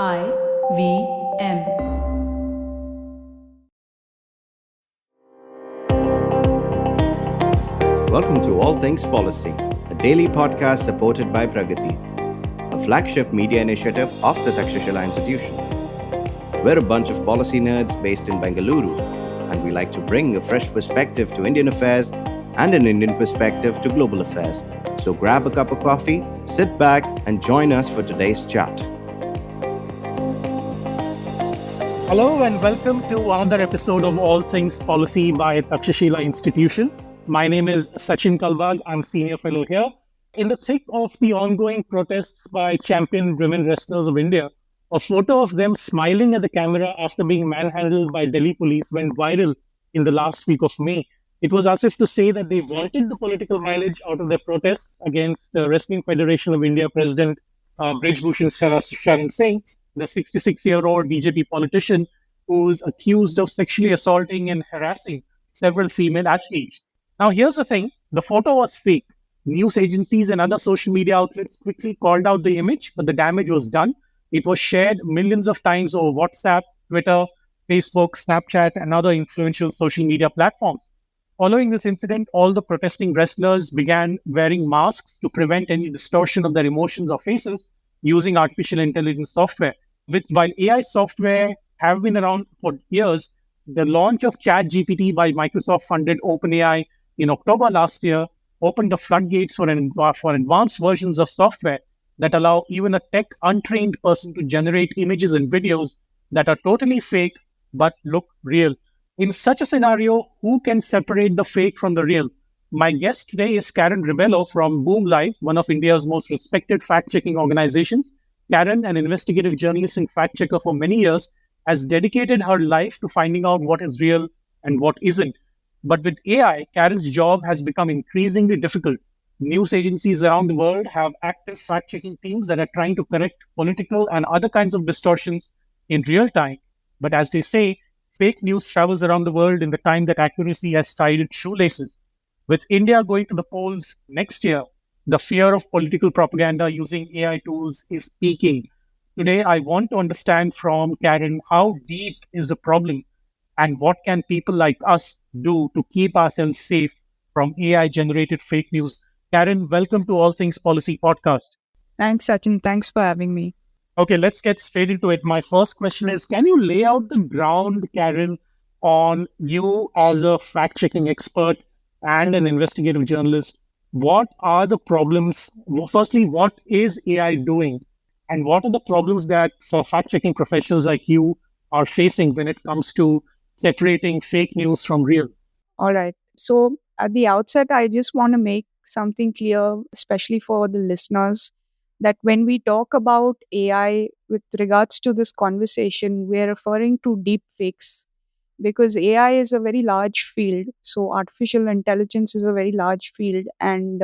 IVM. Welcome to All Things Policy, a daily podcast supported by Pragati, a flagship media initiative of the Takshashila Institution. We're a bunch of policy nerds based in Bengaluru, and we like to bring a fresh perspective to Indian affairs and an Indian perspective to global affairs. So grab a cup of coffee, sit back, and join us for today's chat. Hello and welcome to another episode of All Things Policy by Takshashila Institution. My name is Sachin Kalbag. I'm senior fellow here. In the thick of the ongoing protests by champion women wrestlers of India, a photo of them smiling at the camera after being manhandled by Delhi police went viral in the last week of May. It was as if to say that they wanted the political mileage out of their protests against the Wrestling Federation of India President Brij Bhushan Sharan Singh, the 66-year-old BJP politician who's accused of sexually assaulting and harassing several female athletes. Now, here's the thing. The photo was fake. News agencies and other social media outlets quickly called out the image, but the damage was done. It was shared millions of times over WhatsApp, Twitter, Facebook, Snapchat, and other influential social media platforms. Following this incident, all the protesting wrestlers began wearing masks to prevent any distortion of their emotions or faces using artificial intelligence software. While AI software have been around for years, the launch of ChatGPT by Microsoft-funded OpenAI in October last year opened the floodgates for advanced versions of software that allow even a tech untrained person to generate images and videos that are totally fake but look real. In such a scenario, who can separate the fake from the real? My guest today is Karen Rebelo from Boomlive, one of India's most respected fact-checking organizations. Karen, an investigative journalist and fact-checker for many years, has dedicated her life to finding out what is real and what isn't. But with AI, Karen's job has become increasingly difficult. News agencies around the world have active fact-checking teams that are trying to correct political and other kinds of distortions in real time. But as they say, fake news travels around the world in the time that accuracy has tied its shoelaces. With India going to the polls next year, the fear of political propaganda using AI tools is peaking. Today, I want to understand from Karen how deep is the problem and what can people like us do to keep ourselves safe from AI-generated fake news. Karen, welcome to All Things Policy podcast. Thanks, Sachin. Thanks for having me. Okay, let's get straight into it. My first question is, can you lay out the ground, Karen, on you as a fact-checking expert and an investigative journalist? What are the problems? Well, firstly, what is AI doing? And what are the problems that for fact-checking professionals like you are facing when it comes to separating fake news from real? All right. So, at the outset, I just want to make something clear, especially for the listeners, that when we talk about AI with regards to this conversation, we're referring to deep fakes because AI is a very large field. So, artificial intelligence is a very large field, and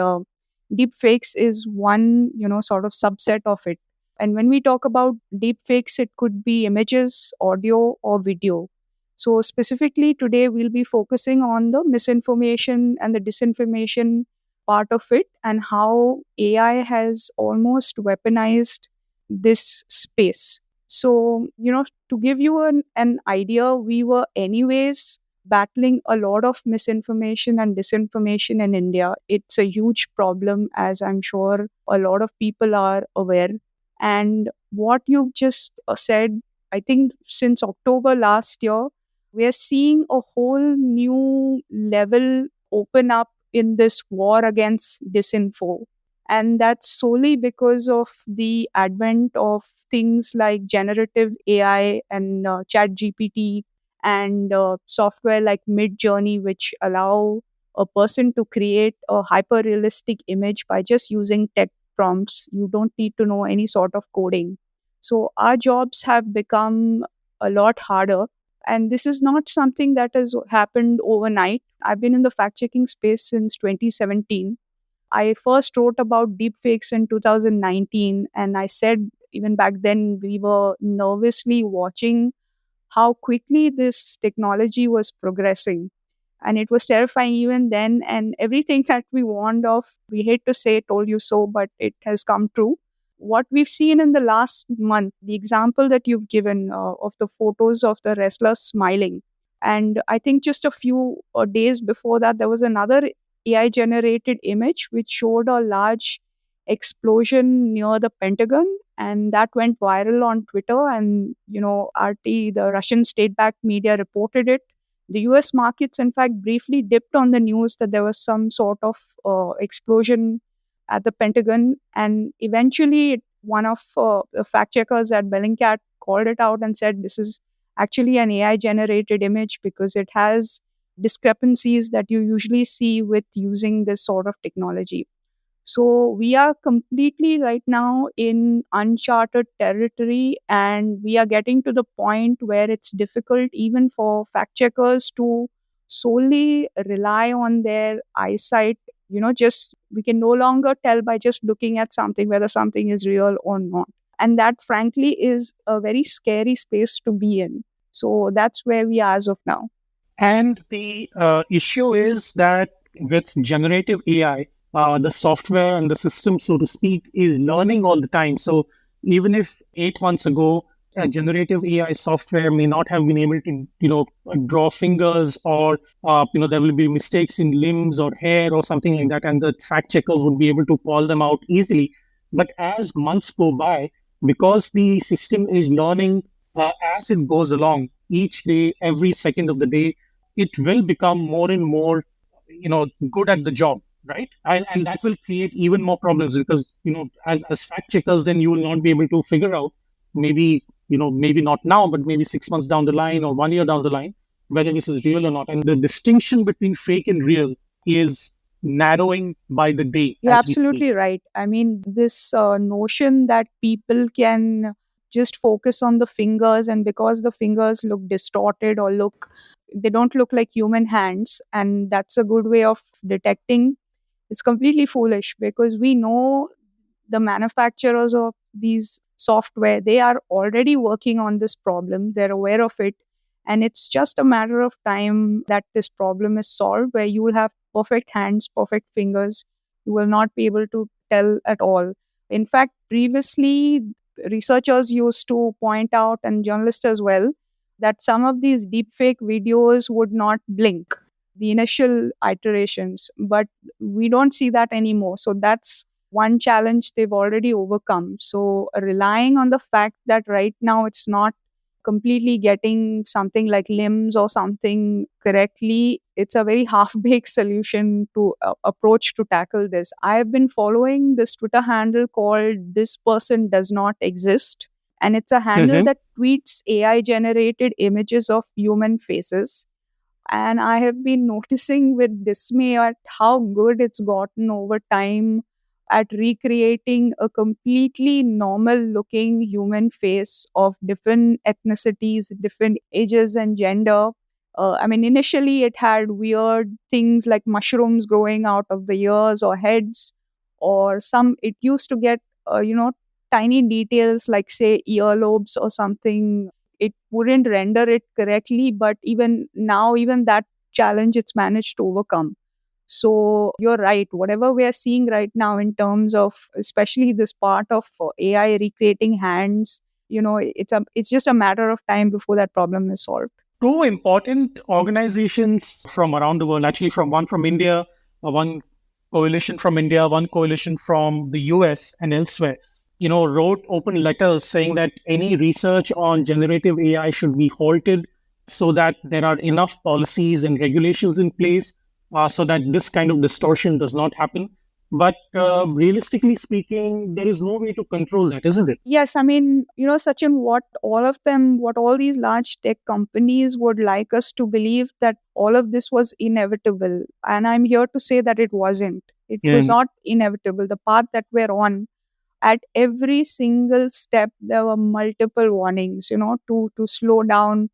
deep fakes is one, sort of subset of it. And when we talk about deep fakes, it could be images, audio, or video. So, specifically today, we'll be focusing on the misinformation and the disinformation part of it and how AI has almost weaponized this space. So, to give you an idea, we were anyways battling a lot of misinformation and disinformation in India. It's a huge problem, as I'm sure a lot of people are aware. And what you've just said, I think since October last year, we are seeing a whole new level open up in this war against disinfo. And that's solely because of the advent of things like generative AI and ChatGPT and software like MidJourney, which allow a person to create a hyper realistic image by just using text prompts. You don't need to know any sort of coding. So our jobs have become a lot harder. And this is not something that has happened overnight. I've been in the fact checking space since 2017. I first wrote about deepfakes in 2019. And I said, even back then, we were nervously watching how quickly this technology was progressing. And it was terrifying even then. And everything that we warned of, we hate to say told you so, but it has come true. what we've seen in the last month, the example that you've given of the photos of the wrestlers smiling. And I think just a few days before that, there was another AI generated image which showed a large explosion near the Pentagon. And that went viral on Twitter. And, RT, the Russian state backed media, reported it. The US markets, in fact, briefly dipped on the news that there was some sort of explosion at the Pentagon. And eventually, one of the fact checkers at Bellingcat called it out and said this is actually an AI generated image because it has discrepancies that you usually see with using this sort of technology. So we are completely right now in uncharted territory, and we are getting to the point where it's difficult even for fact checkers to solely rely on their eyesight. Just we can no longer tell by just looking at something whether something is real or not. And that, frankly, is a very scary space to be in. So that's where we are as of now. And the issue is that with generative AI, the software and the system, so to speak, is learning all the time. So even if 8 months ago, a generative AI software may not have been able to, draw fingers, or, there will be mistakes in limbs or hair or something like that, and the fact checkers would be able to call them out easily. But as months go by, because the system is learning as it goes along, each day, every second of the day, it will become more and more, good at the job, right? And that will create even more problems because, as fact checkers, then you will not be able to figure out maybe, maybe not now, but maybe 6 months down the line or 1 year down the line, whether this is real or not. And the distinction between fake and real is narrowing by the day You're as we speak. absolutely right. I mean, this notion that people can just focus on the fingers, and because the fingers look distorted or they don't look like human hands, and that's a good way of detecting, is completely foolish, because we know the manufacturers of these software, they are already working on this problem, they're aware of it, and it's just a matter of time that this problem is solved, where you will have perfect hands, perfect fingers. You will not be able to tell at all. In fact, previously, researchers used to point out, and journalists as well, that some of these deepfake videos would not blink, the initial iterations, but we don't see that anymore. So that's one challenge they've already overcome. So relying on the fact that right now it's not completely getting something like limbs or something correctly, it's a very half-baked solution to approach to tackle this. I've been following this Twitter handle called "This Person Does Not Exist," and it's a handle that tweets AI generated images of human faces. And I have been noticing with dismay at how good it's gotten over time at recreating a completely normal looking human face of different ethnicities, different ages, and gender. I mean, initially it had weird things like mushrooms growing out of the ears or heads, or it used to get, tiny details like, say, earlobes or something. It wouldn't render it correctly, but even now, even that challenge it's managed to overcome. So you're right, whatever we are seeing right now in terms of especially this part of AI recreating hands, it's just a matter of time before that problem is solved. Two important organizations from around the world, actually from one from India, one coalition from India, one coalition from the US and elsewhere, wrote open letters saying that any research on generative AI should be halted so that there are enough policies and regulations in place so that this kind of distortion does not happen. But realistically speaking, there is no way to control that, isn't it? Yes, I mean, Sachin, what all these large tech companies would like us to believe that all of this was inevitable. And I'm here to say that it wasn't. It was not inevitable. The path that we're on, at every single step, there were multiple warnings, to slow down,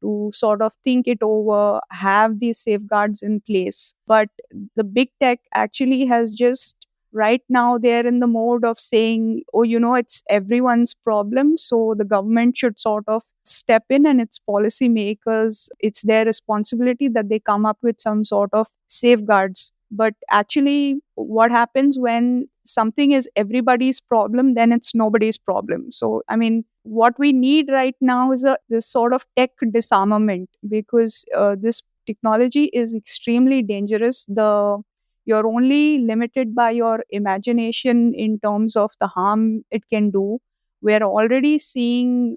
to sort of think it over, have these safeguards in place. But the big tech actually has just right now they're in the mode of saying, oh, it's everyone's problem. So the government should sort of step in, and it's policymakers, it's their responsibility that they come up with some sort of safeguards. But actually, what happens when something is everybody's problem, then it's nobody's problem. So, I mean, what we need right now is this sort of tech disarmament, because this technology is extremely dangerous. You're only limited by your imagination in terms of the harm it can do. We're already seeing,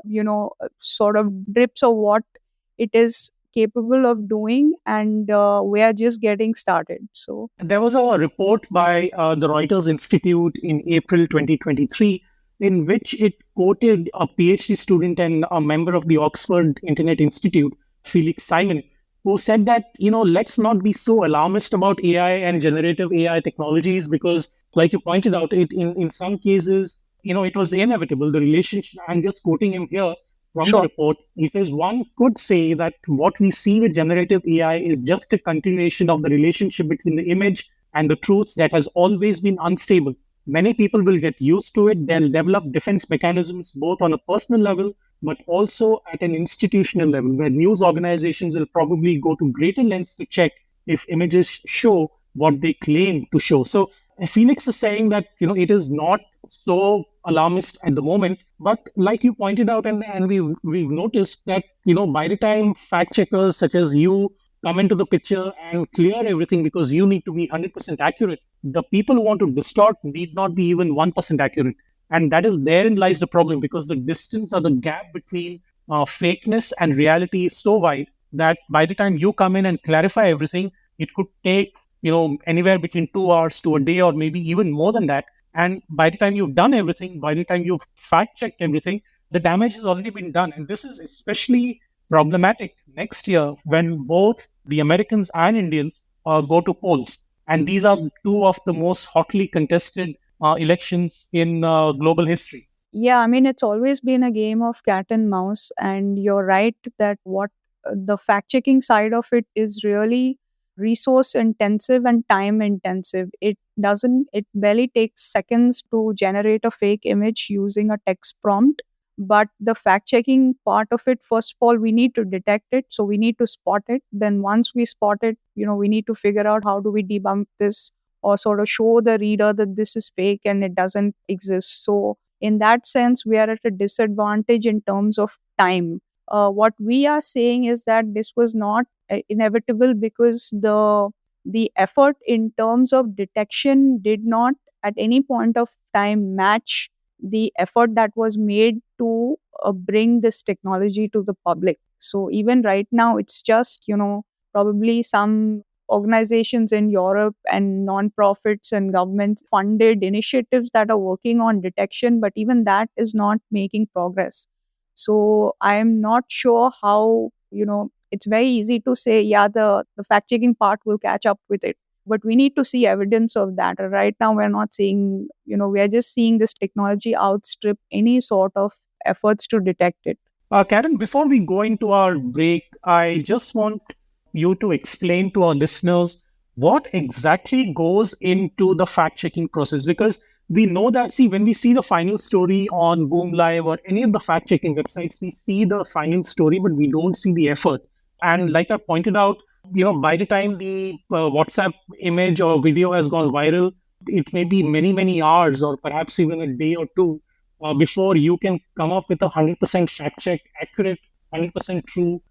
sort of drips of what it is capable of doing, and we are just getting started. So There was a report by the Reuters Institute in April 2023 in which it quoted a PhD student and a member of the Oxford Internet Institute, Felix Simon, who said that, let's not be so alarmist about AI and generative AI technologies because, like you pointed out, in some cases, it was inevitable. The relationship, I'm just quoting him here from the sure. report. He says one could say that what we see with generative AI is just a continuation of the relationship between the image and the truth that has always been unstable. Many people will get used to it. They'll develop defense mechanisms both on a personal level but also at an institutional level, where news organizations will probably go to greater lengths to check if images show what they claim to show. So Felix is saying that it is not so alarmist at the moment, but like you pointed out, and we've noticed that by the time fact checkers such as you come into the picture and clear everything because you need to be 100% accurate, the people who want to distort need not be even 1% accurate. And that is therein lies the problem, because the distance or the gap between fakeness and reality is so wide that by the time you come in and clarify everything, it could take anywhere between 2 hours to a day or maybe even more than that. And by the time you've done everything, by the time you've fact checked everything, the damage has already been done. And this is especially problematic next year when both the Americans and Indians go to polls. And these are two of the most hotly contested elections in global history. Yeah, I mean, it's always been a game of cat and mouse. And you're right that what the fact checking side of it is really resource intensive and time intensive. It barely takes seconds to generate a fake image using a text prompt. But the fact checking part of it, first of all, we need to detect it. So we need to spot it. Then once we spot it, we need to figure out how do we debunk this or sort of show the reader that this is fake and it doesn't exist. So in that sense, we are at a disadvantage in terms of time. What we are saying is that this was not inevitable because the effort in terms of detection did not at any point of time match the effort that was made to bring this technology to the public. So even right now, it's just probably some organizations in Europe and non-profits and government funded initiatives that are working on detection, but even that is not making progress. So I am not sure how, it's very easy to say, yeah, the fact checking part will catch up with it. But we need to see evidence of that. Right now, we're not seeing, we are just seeing this technology outstrip any sort of efforts to detect it. Karen, before we go into our break, I just want you to explain to our listeners what exactly goes into the fact checking process. Because we know that, see, when we see the final story on Boomlive or any of the fact checking websites, we see the final story, but we don't see the effort. And like I pointed out, by the time the WhatsApp image or video has gone viral, it may be many, many hours or perhaps even a day or two before you can come up with a 100% fact check, accurate, 100% true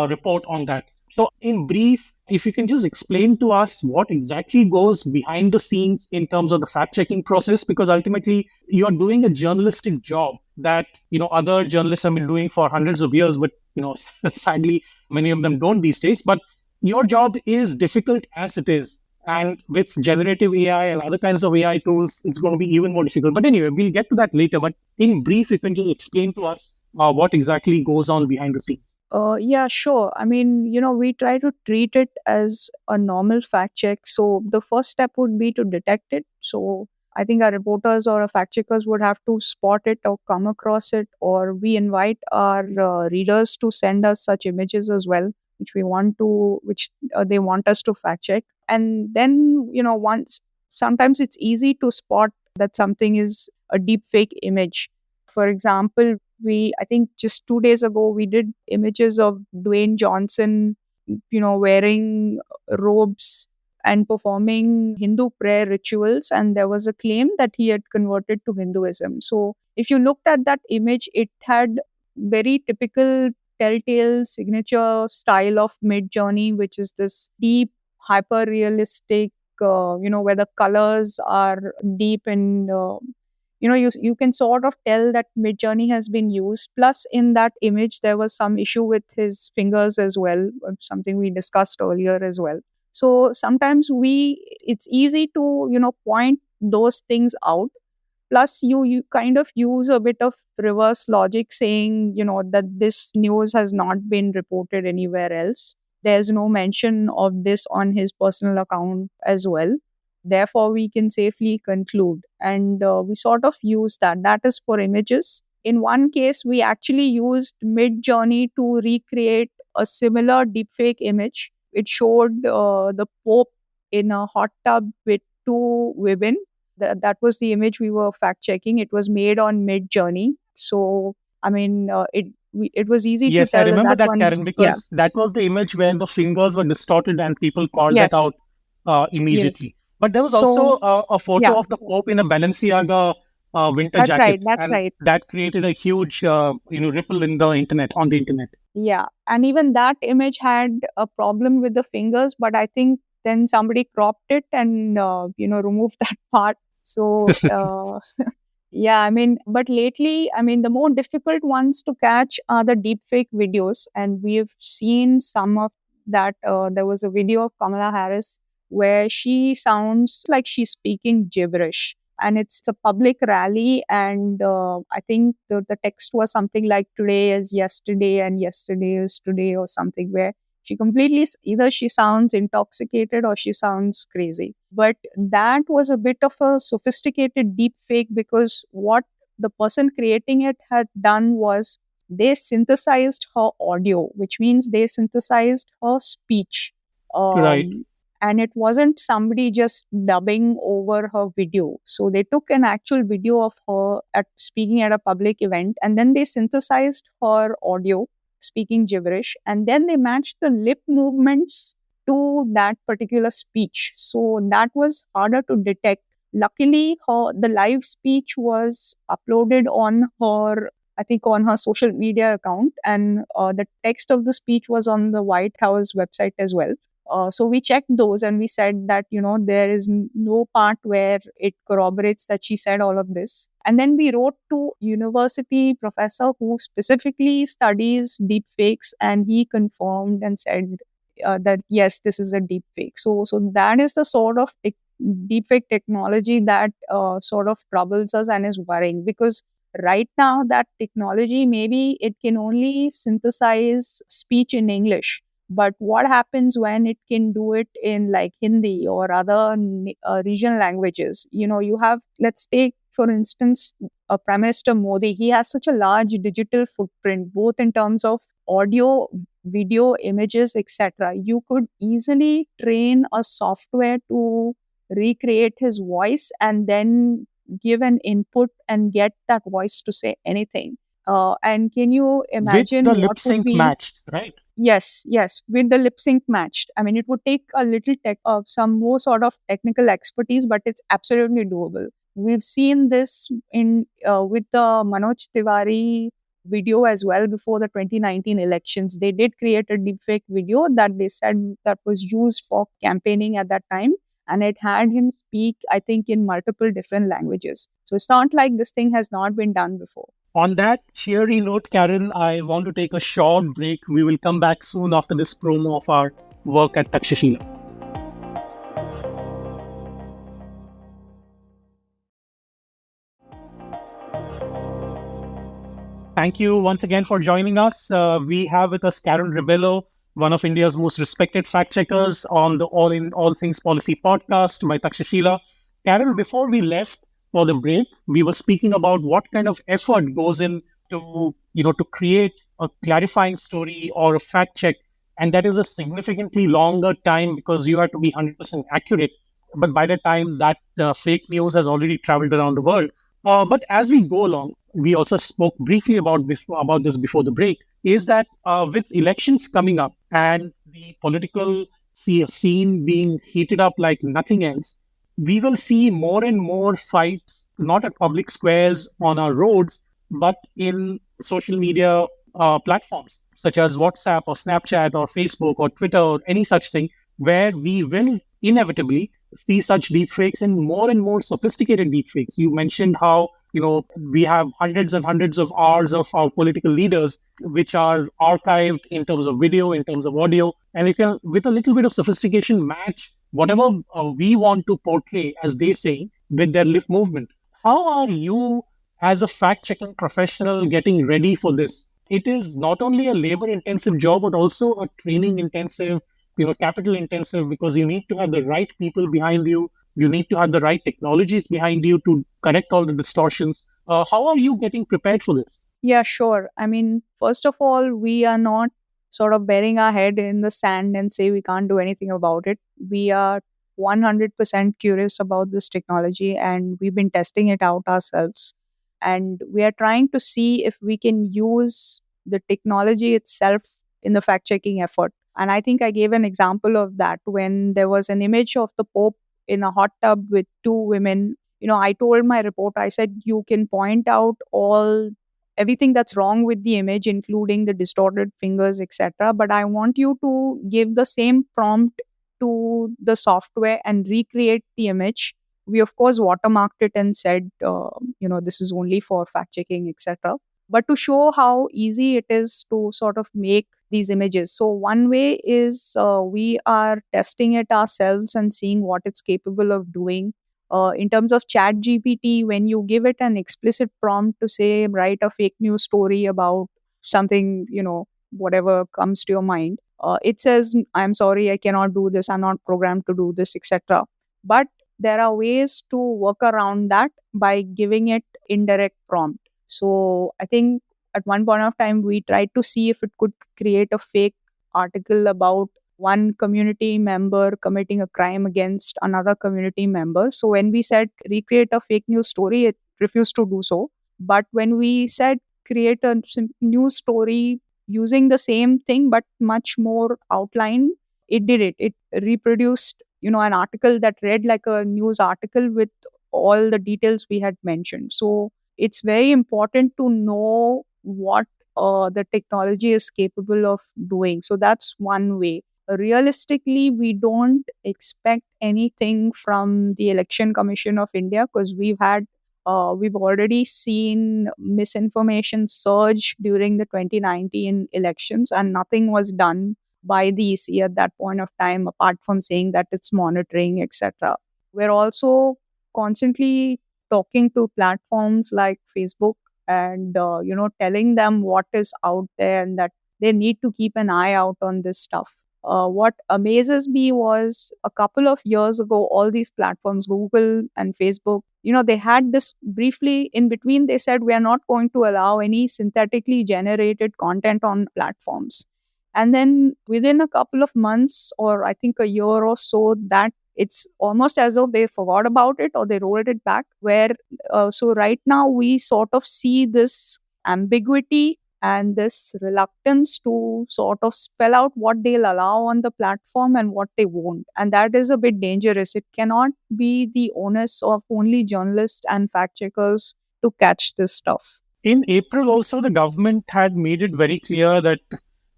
report on that. So, in brief, if you can just explain to us what exactly goes behind the scenes in terms of the fact checking process, because ultimately you are doing a journalistic job that other journalists have been doing for hundreds of years, but sadly many of them don't these days. But your job is difficult as it is. And with generative AI and other kinds of AI tools, it's going to be even more difficult. But anyway, we'll get to that later. But in brief, you can just explain to us what exactly goes on behind the scenes. Yeah, sure. I mean, we try to treat it as a normal fact check. So the first step would be to detect it. So I think our reporters or our fact checkers would have to spot it or come across it, or we invite our readers to send us such images as well, which they want us to fact check. And then, once sometimes it's easy to spot that something is a deep fake image. For example, I think just 2 days ago, we did images of Dwayne Johnson, wearing robes and performing Hindu prayer rituals. And there was a claim that he had converted to Hinduism. So if you looked at that image, it had very typical telltale signature style of MidJourney, which is this deep, hyper realistic, where the colors are deep and you can sort of tell that Midjourney has been used. Plus, in that image, there was some issue with his fingers as well, something we discussed earlier as well. So sometimes it's easy to point those things out. Plus, you kind of use a bit of reverse logic, saying that this news has not been reported anywhere else. There's no mention of this on his personal account as well. Therefore, we can safely conclude. And we sort of use that. That is for images. In one case, we actually used Midjourney to recreate a similar deepfake image. It showed the Pope in a hot tub with two women. That was the image we were fact checking. It was made on Midjourney. So, I mean, it was easy to Yes, I tell that remember that that, one. Karen, Yeah. because that was the image where the fingers were distorted and people called that Yes. out Yes. immediately. But there was also So, a yeah, photo of the Pope in a Balenciaga winter that's right. jacket, That's and right. that created a huge ripple in the internet, on the internet. Yeah. And even that image had a problem with the fingers, but I think then somebody cropped it and, removed that part. So, yeah, I mean, but lately, I mean, the more difficult ones to catch are the deepfake videos. And we've seen some of that. There was a video of Kamala Harris where she sounds like she's speaking gibberish. And it's a public rally. And I think the text was something like today is yesterday and yesterday is today or something, where she completely, either she sounds intoxicated or she sounds crazy. But that was a bit of a sophisticated deep fake, because what the person creating it had done was they synthesized her audio, which means they synthesized her speech. Right. And it wasn't somebody just dubbing over her video. So they took an actual video of her speaking at a public event, and then they synthesized her audio speaking gibberish, and then they matched the lip movements to that particular speech. So that was harder to detect. Luckily, the live speech was uploaded on her, I think, on her social media account, and the text of the speech was on the White House website as well. So we checked those and we said that, there is no part where it corroborates that she said all of this. And then we wrote to university professor who specifically studies deepfakes, and he confirmed and said that yes, this is a deepfake. So that is the sort of deepfake technology that sort of troubles us and is worrying, because right now that technology, maybe it can only synthesize speech in English, but what happens when it can do it in like Hindi or other regional languages? You have, let's take for instance, Prime Minister Modi. He has such a large digital footprint, both in terms of audio, video, images, etc. You could easily train a software to recreate his voice and then give an input and get that voice to say anything. And can you With imagine the what lip would sync be? matched, right? Yes, with the lip sync matched. I mean, it would take a little some more sort of technical expertise, but it's absolutely doable. We've seen this in with the Manoj Tiwari video as well before the 2019 elections. They did create a deepfake video that they said that was used for campaigning at that time, and it had him speak, I think, in multiple different languages. So it's not like this thing has not been done before. On that cheery note, Karen, I want to take a short break. We will come back soon after this promo of our work at Takshashila. Thank you once again for joining us. We have with us Karen Rebelo, one of India's most respected fact checkers on the All Things Policy podcast by Takshashila. Karen, before we left for the break, we were speaking about what kind of effort goes in to create a clarifying story or a fact check, and that is a significantly longer time because you have to be 100% accurate. But by the time that fake news has already traveled around the world, but as we go along, we also spoke briefly about this before the break. Is that with elections coming up and the political see a scene being heated up like nothing else, we will see more and more fights, not at public squares on our roads, but in social media platforms such as WhatsApp or Snapchat or Facebook or Twitter or any such thing, where we will inevitably see such deepfakes and more sophisticated deepfakes. You mentioned how we have hundreds and hundreds of hours of our political leaders which are archived in terms of video, in terms of audio, and it can, with a little bit of sophistication, match whatever we want to portray, as they say, with their lip movement. How are you, as a fact checking professional, getting ready for this? It is not only a labor intensive job, but also a training intensive, capital intensive, because you need to have the right people behind you. You need to have the right technologies behind you to correct all the distortions. How are you getting prepared for this? Yeah, sure. I mean, first of all, we are not sort of burying our head in the sand and say we can't do anything about it. We are 100% curious about this technology and we've been testing it out ourselves. And we are trying to see if we can use the technology itself in the fact checking effort. And I think I gave an example of that when there was an image of the Pope in a hot tub with two women. I told my reporter, I said, you can point out all everything that's wrong with the image, including the distorted fingers, etc. But I want you to give the same prompt to the software and recreate the image. We, of course, watermarked it and said, this is only for fact checking, etc. But to show how easy it is to sort of make these images. So, one way is we are testing it ourselves and seeing what it's capable of doing. In terms of ChatGPT, when you give it an explicit prompt to say, write a fake news story about something, whatever comes to your mind, it says, I'm sorry, I cannot do this, I'm not programmed to do this, etc. But there are ways to work around that by giving it indirect prompt. So I think at one point of time, we tried to see if it could create a fake article about one community member committing a crime against another community member. So when we said recreate a fake news story, it refused to do so. But when we said create a news story using the same thing but much more outline, it did it. It reproduced, an article that read like a news article with all the details we had mentioned. So it's very important to know what the technology is capable of doing. So that's one way. Realistically, we don't expect anything from the Election Commission of India because we've already seen misinformation surge during the 2019 elections, and nothing was done by the EC at that point of time, apart from saying that it's monitoring, etc. We're also constantly talking to platforms like Facebook and telling them what is out there and that they need to keep an eye out on this stuff. What amazes me was a couple of years ago, all these platforms, Google and Facebook, they had this briefly in between. They said, we are not going to allow any synthetically generated content on platforms. And then within a couple of months, or I think a year or so, that it's almost as though they forgot about it or they rolled it back. So right now we sort of see this ambiguity and this reluctance to sort of spell out what they'll allow on the platform and what they won't. And that is a bit dangerous. It cannot be the onus of only journalists and fact checkers to catch this stuff. In April, also, the government had made it very clear that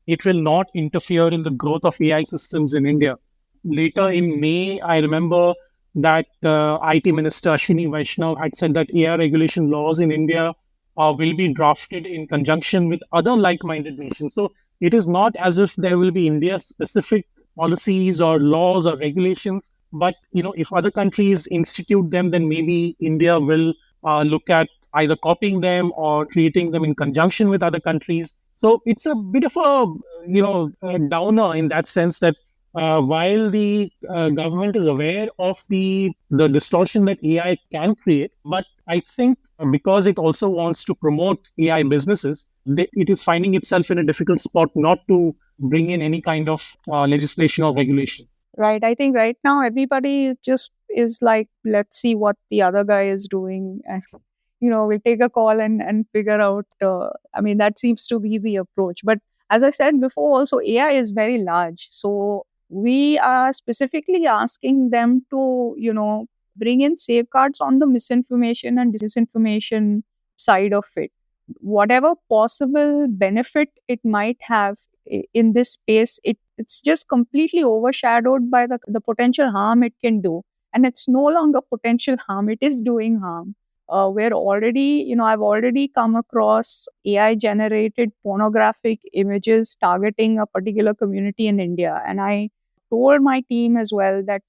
it will not interfere in the growth of AI systems in India. Later in May, I remember that IT Minister Ashwini Vaishnav had said that AI regulation laws in India will be drafted in conjunction with other like-minded nations. So it is not as if there will be India-specific policies or laws or regulations, but if other countries institute them, then maybe India will look at either copying them or creating them in conjunction with other countries. So it's a bit of a downer in that sense that while the government is aware of the distortion that AI can create, but I think because it also wants to promote AI businesses, it is finding itself in a difficult spot not to bring in any kind of legislation or regulation. Right. I think right now everybody just is like, let's see what the other guy is doing. And, we'll take a call and figure out. That seems to be the approach. But as I said before, also AI is very large. So we are specifically asking them to, bring in safeguards on the misinformation and disinformation side of it. Whatever possible benefit it might have in this space, it's just completely overshadowed by the potential harm it can do. And it's no longer potential harm, it is doing harm. We're already, I've already come across AI generated pornographic images targeting a particular community in India. And I told my team as well that,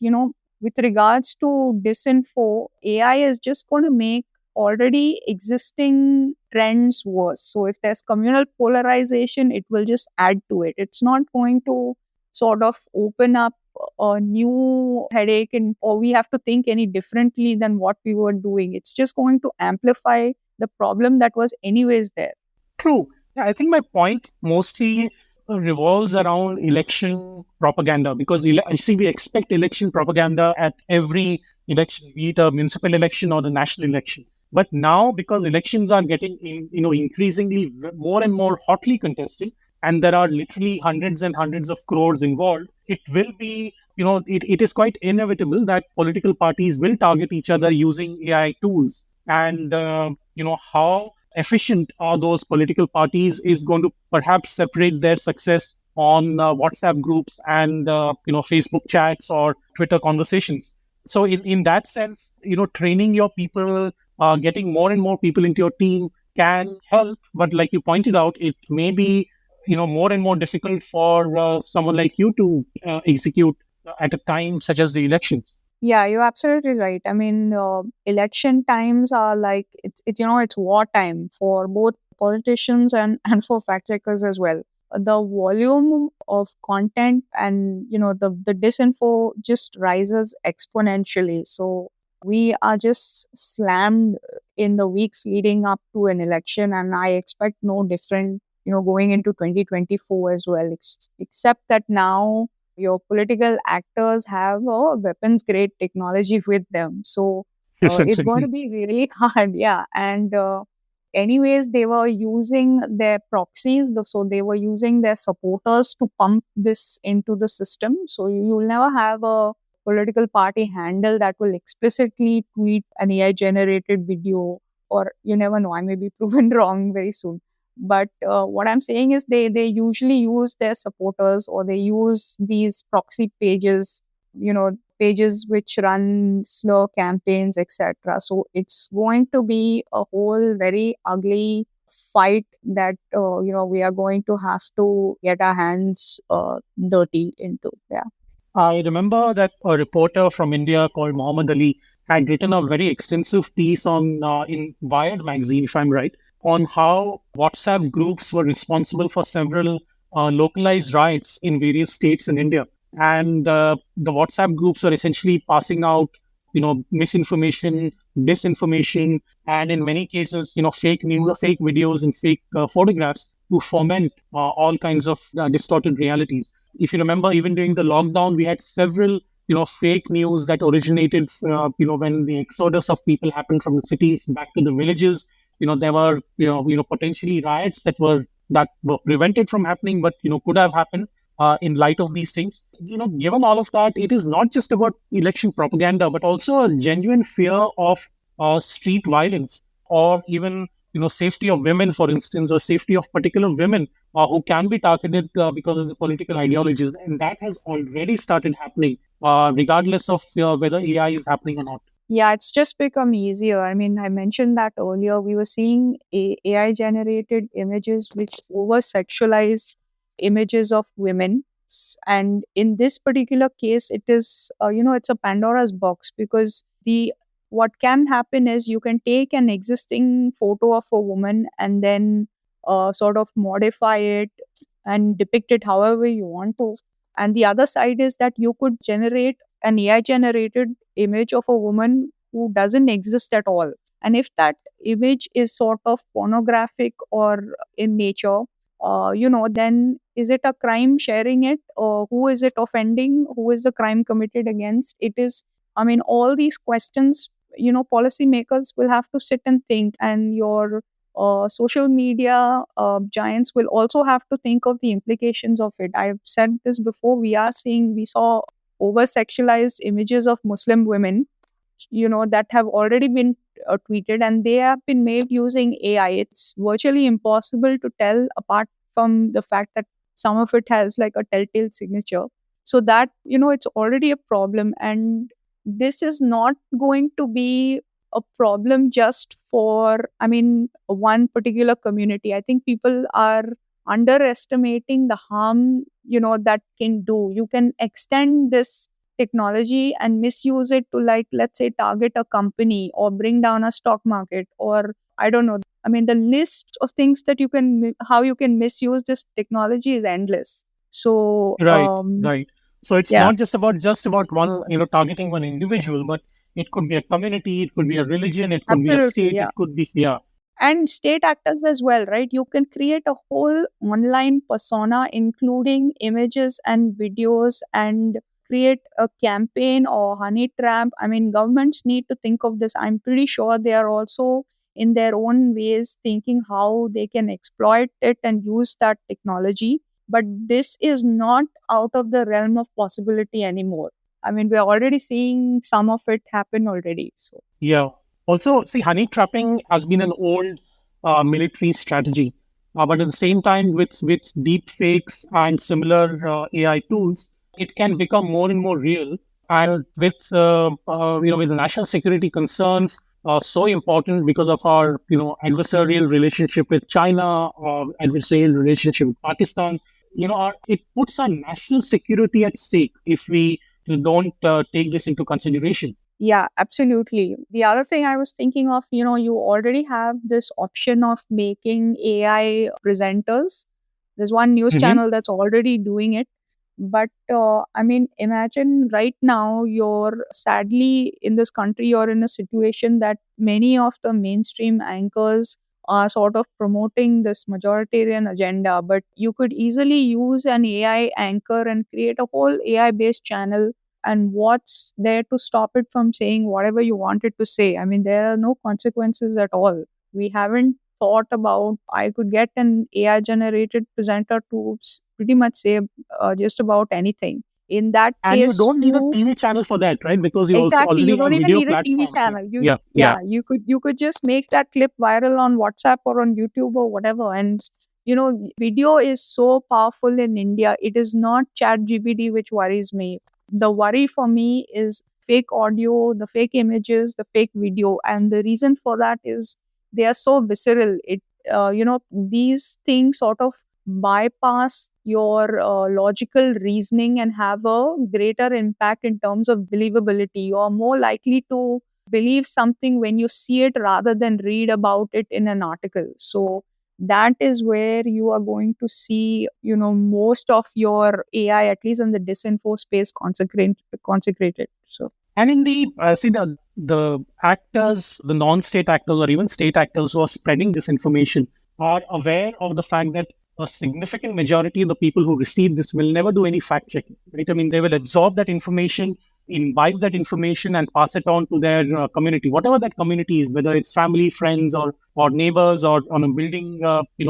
with regards to disinfo, AI is just going to make already existing trends worse. So if there's communal polarization, it will just add to it. It's not going to sort of open up a new headache, and or we have to think any differently than what we were doing. It's just going to amplify the problem that was anyways there. True. Yeah, I think my point mostly revolves around election propaganda, because I see we expect election propaganda at every election, be it a municipal election or the national election. But now, because elections are getting increasingly more and more hotly contested, and there are literally hundreds and hundreds of crores involved, it will be, it is quite inevitable that political parties will target each other using AI tools. And how efficient are those political parties is going to perhaps separate their success on WhatsApp groups and Facebook chats or Twitter conversations. So in that sense, training your people, getting more and more people into your team can help. But like you pointed out, it may be more and more difficult for someone like you to execute at a time such as the elections. Yeah, you're absolutely right. I mean, election times are like it's wartime for both politicians and for fact checkers as well. The volume of content and the disinfo just rises exponentially. So we are just slammed in the weeks leading up to an election, and I expect no different. Going into 2024 as well, except that now your political actors have a weapons grade technology with them. So it's going to be really hard. Yeah. And anyways, they were using their proxies. So they were using their supporters to pump this into the system. So you'll never have a political party handle that will explicitly tweet an AI generated video, or you never know, I may be proven wrong very soon. But what I'm saying is they usually use their supporters, or they use these proxy pages, pages which run slow campaigns, etc. So it's going to be a whole very ugly fight that we are going to have to get our hands dirty into. Yeah. I remember that a reporter from India called Mohammed Ali had written a very extensive piece on in Wired magazine, if I'm right, on how WhatsApp groups were responsible for several localized riots in various states in India. And the WhatsApp groups are essentially passing out, misinformation, disinformation, and in many cases, fake news, fake videos, and fake photographs to foment all kinds of distorted realities. If you remember, even during the lockdown, we had several, fake news that originated, when the exodus of people happened from the cities back to the villages. There were, potentially riots that were prevented from happening, but could have happened in light of these things. Given all of that, it is not just about election propaganda, but also a genuine fear of street violence, or even safety of women, for instance, or safety of particular women who can be targeted because of the political ideologies, and that has already started happening, regardless of whether AI is happening or not. Yeah, it's just become easier. I mean, I mentioned that earlier. We were seeing AI generated images which over sexualize images of women. And in this particular case, it is, it's a Pandora's box, because what can happen is you can take an existing photo of a woman and then sort of modify it and depict it however you want to. And the other side is that you could generate an AI generated image of a woman who doesn't exist at all. And if that image is sort of pornographic or in nature, then is it a crime sharing it? Or who is it offending? Who is the crime committed against? It is, I mean, all these questions, policymakers will have to sit and think, and your social media giants will also have to think of the implications of it. I've said this before. We saw over sexualized images of Muslim women, that have already been tweeted, and they have been made using AI. It's virtually impossible to tell apart from the fact that some of it has like a telltale signature. So that, it's already a problem. And this is not going to be a problem just for, one particular community. I think people are underestimating the harm, that can do. You can extend this technology and misuse it to, like, let's say, target a company or bring down a stock market, or I don't know. The list of things that how you can misuse this technology is endless. So Right, right. So it's yeah. not just about one, targeting one individual, but it could be a community, it could be a religion, it could be a Absolutely, state, yeah. it could be, yeah. And state actors as well, right? You can create a whole online persona, including images and videos, and create a campaign or honey trap. Governments need to think of this. I'm pretty sure they are also in their own ways thinking how they can exploit it and use that technology. But this is not out of the realm of possibility anymore. We're already seeing some of it happen already. So Yeah. Also, see, honey trapping has been an old military strategy, but at the same time, with deep fakes and similar AI tools, it can become more and more real. And with the national security concerns so important because of our adversarial relationship with China, or adversarial relationship with Pakistan, it puts our national security at stake if we don't take this into consideration. yeah, absolutely. The other thing I was thinking of, you already have this option of making AI presenters. There's one news Hmm. channel that's already doing it. But imagine right now you're sadly in this country, you're in a situation that many of the mainstream anchors are sort of promoting this majoritarian agenda. But you could easily use an AI anchor and create a whole AI based channel, and what's there to stop it from saying whatever you want it to say? There are no consequences at all. We haven't thought about, I could get an AI generated presenter to pretty much say just about anything. In that And you case, don't need a TV channel for that, right? Because you also exactly, you already don't have even video need a TV platforms. channel. Yeah, yeah. You could just make that clip viral on WhatsApp or on YouTube or whatever. And video is so powerful in India. It is not ChatGPT which worries me. The worry for me is fake audio, the fake images, the fake video. And the reason for that is they are so visceral. These things sort of bypass your logical reasoning and have a greater impact in terms of believability. You are more likely to believe something when you see it rather than read about it in an article. So that is where you are going to see, most of your AI, at least in the disinfo space, consecrated. So And in the the actors, the non-state actors, or even state actors who are spreading this information are aware of the fact that a significant majority of the people who receive this will never do any fact checking. Right? I mean, they will absorb that information, imbibe that information, and pass it on to their community, whatever that community is, whether it's family, friends, or neighbors, or on a building,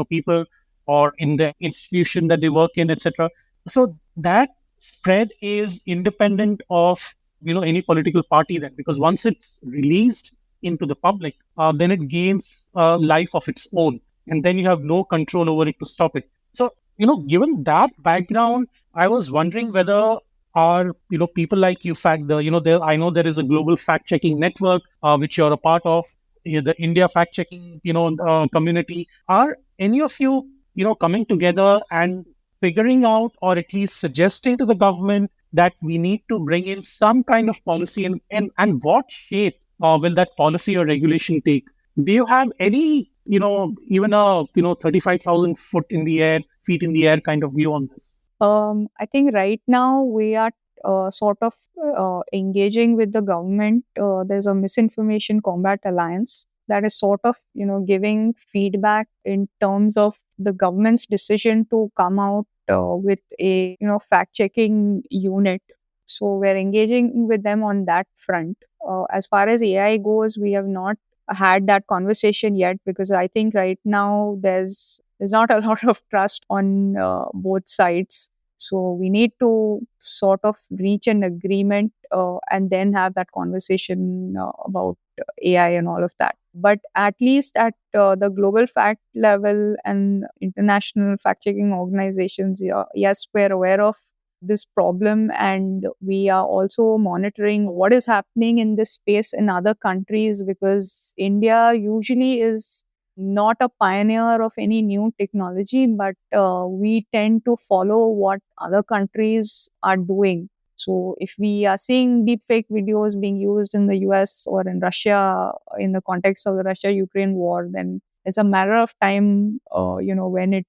people, or in the institution that they work in, etc. So that spread is independent of any political party, then, because once it's released into the public, then it gains life of its own, and then you have no control over it to stop it. So given that background, I was wondering whether are people like you, fact the there, I know there is a global fact checking network which you're a part of, the India fact checking community. Are any of you coming together and figuring out, or at least suggesting to the government, that we need to bring in some kind of policy, and what shape will that policy or regulation take? Do you have any, even a 35,000 foot in the air, feet in the air kind of view on this? I think right now we are sort of engaging with the government. There's a Misinformation Combat Alliance that is sort of, giving feedback in terms of the government's decision to come out with a, fact checking unit. So we're engaging with them on that front. As far as AI goes, we have not had that conversation yet, because I think right now there's not a lot of trust on both sides. So we need to sort of reach an agreement and then have that conversation about AI and all of that. But at least at the global fact level and international fact checking organizations, yeah, yes, we're aware of this problem, and we are also monitoring what is happening in this space in other countries, because India usually is not a pioneer of any new technology, but we tend to follow what other countries are doing. So if we are seeing deepfake videos being used in the US or in Russia in the context of the Russia-Ukraine war, then it's a matter of time, when it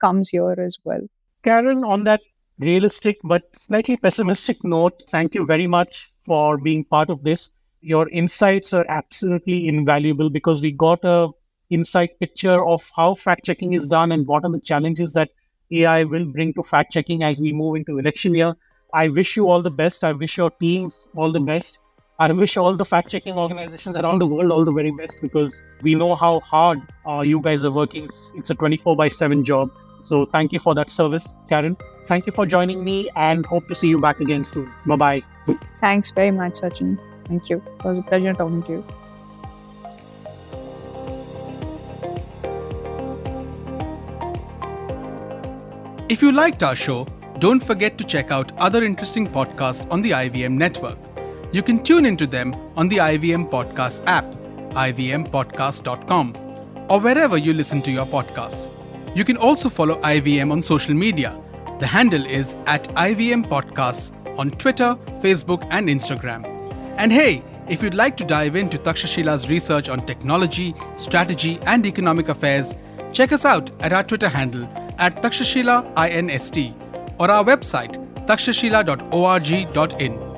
comes here as well. Karen, on that realistic but slightly pessimistic note, thank you very much for being part of this. Your insights are absolutely invaluable because we got a insight picture of how fact checking is done and what are the challenges that AI will bring to fact checking as we move into election year. I wish you all the best. I wish your teams all the best. I wish all the fact checking organizations around the world all the very best, because we know how hard you guys are working. It's a 24/7 job. So thank you for that service, Karen. Thank you for joining me and hope to see you back again soon. Bye-bye. Thanks very much, Sachin. Thank you. It was a pleasure talking to you. If you liked our show, don't forget to check out other interesting podcasts on the IVM network. You can tune into them on the IVM Podcast app, ivmpodcast.com, or wherever you listen to your podcasts. You can also follow IVM on social media. The handle is @IVM Podcasts on Twitter, Facebook, and Instagram. And hey, if you'd like to dive into Takshashila's research on technology, strategy, and economic affairs, check us out at our Twitter handle @TakshashilaINST or our website takshashila.org.in.